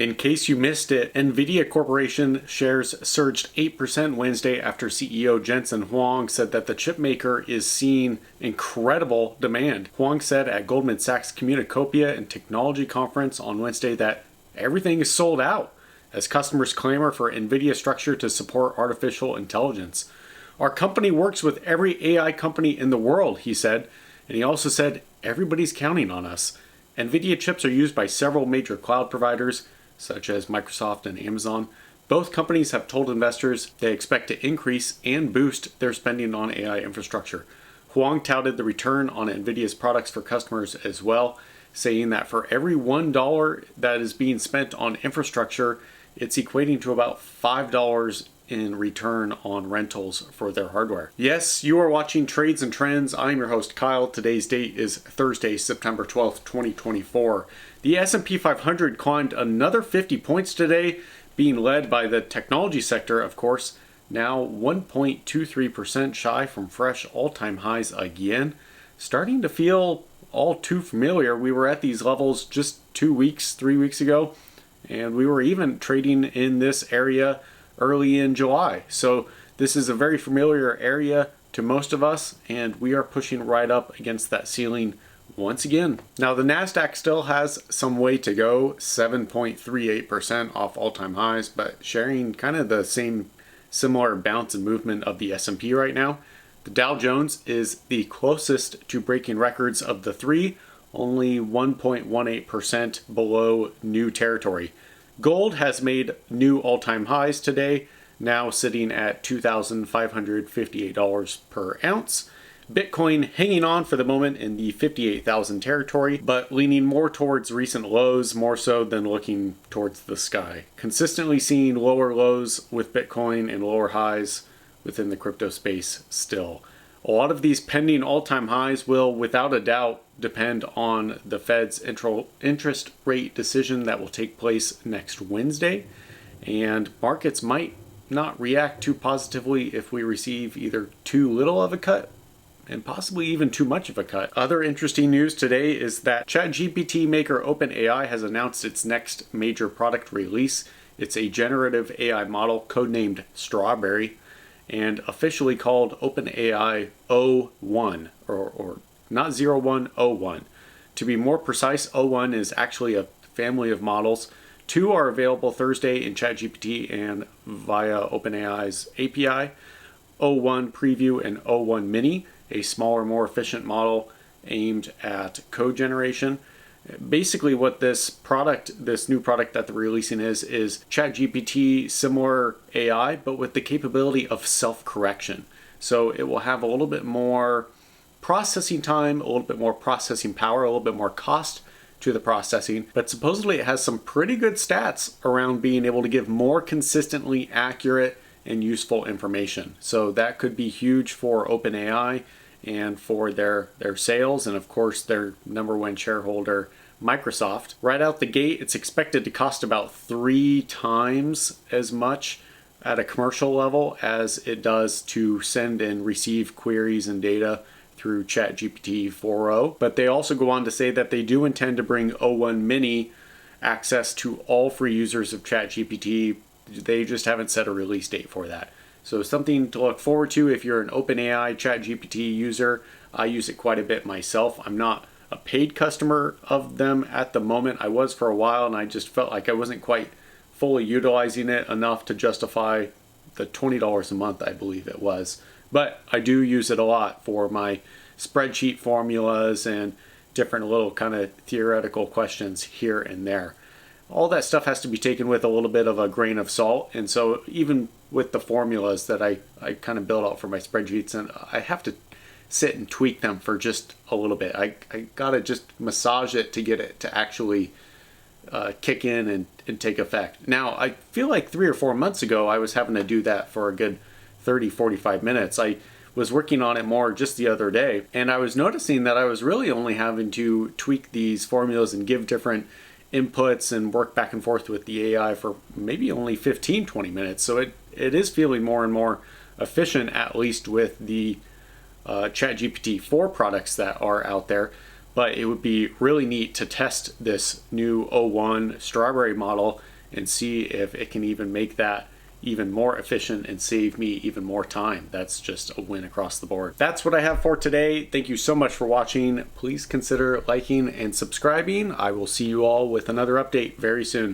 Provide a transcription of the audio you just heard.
In case you missed it, Nvidia Corporation shares surged 8% Wednesday after CEO Jensen Huang said that the chipmaker is seeing incredible demand. Huang said at Goldman Sachs Communacopia and Technology Conference on Wednesday that everything is sold out as customers clamor for Nvidia structure to support artificial intelligence. Our company works with every AI company in the world, he said, and he also said everybody's counting on us. Nvidia chips are used by several major cloud providers, such as Microsoft and Amazon. Both companies have told investors they expect to increase and boost their spending on AI infrastructure. Huang touted the return on Nvidia's products for customers as well, saying that for every $1 that is being spent on infrastructure, it's equating to about $5 in return on rentals for their hardware. Yes, you are watching Trades and Trends. I'm your host, Kyle. Today's date is Thursday, September 12th, 2024. The S&P 500 climbed another 50 points today, being led by the technology sector, of course, now 1.23% shy from fresh all-time highs again. Starting to feel all too familiar. We were at these levels just 3 weeks ago, and we were even trading in this area early in July. So this is a very familiar area to most of us, and we are pushing right up against that ceiling once again. Now the NASDAQ still has some way to go, 7.38% off all-time highs, but sharing kind of the similar bounce and movement of the S&P right now. The Dow Jones is the closest to breaking records of the three, only 1.18% below new territory. Gold has made new all-time highs today, now sitting at $2,558 per ounce. Bitcoin hanging on for the moment in the 58,000 territory, but leaning more towards recent lows more so than looking towards the sky. Consistently seeing lower lows with Bitcoin and lower highs within the crypto space still. A lot of these pending all-time highs will, without a doubt, depend on the Fed's interest rate decision that will take place next Wednesday, and markets might not react too positively if we receive either too little of a cut and possibly even too much of a cut. Other interesting news today is that ChatGPT maker OpenAI has announced its next major product release. It's a generative AI model codenamed Strawberry and officially called OpenAI O1, or not 0101. To be more precise, O1 is actually a family of models. 2 are available Thursday in ChatGPT and via OpenAI's API. O1 Preview and O1 Mini, a smaller, more efficient model aimed at code generation. Basically what this new product that they're releasing is ChatGPT similar AI, but with the capability of self-correction. So it will have a little bit more processing time, a little bit more processing power, a little bit more cost to the processing, but supposedly it has some pretty good stats around being able to give more consistently accurate and useful information. So that could be huge for OpenAI and for their sales, and of course their number one shareholder, Microsoft. Right out the gate, it's expected to cost about 3 times as much at a commercial level as it does to send and receive queries and data through ChatGPT 4.0. But they also go on to say that they do intend to bring O1 Mini access to all free users of ChatGPT. They just haven't set a release date for that. So something to look forward to if you're an OpenAI ChatGPT user. I use it quite a bit myself. I'm not a paid customer of them at the moment. I was for a while, and I just felt like I wasn't quite fully utilizing it enough to justify the $20 a month, I believe it was. But I do use it a lot for my spreadsheet formulas and different little kind of theoretical questions here and there. All that stuff has to be taken with a little bit of a grain of salt. And so even with the formulas that I kind of build out for my spreadsheets, and I have to sit and tweak them for just a little bit. I gotta just massage it to get it to actually kick in and take effect. Now, I feel like 3 or 4 months ago, I was having to do that for a good 30, 45 minutes. I was working on it more just the other day, and I was noticing that I was really only having to tweak these formulas and give different inputs and work back and forth with the AI for maybe only 15, 20 minutes. So it is feeling more and more efficient, at least with the ChatGPT 4 products that are out there. but it would be really neat to test this new O1 Strawberry model and see if it can even make that even more efficient and save me even more time. That's just a win across the board. That's what I have for today. Thank you so much for watching. Please consider liking and subscribing. I will see you all with another update very soon.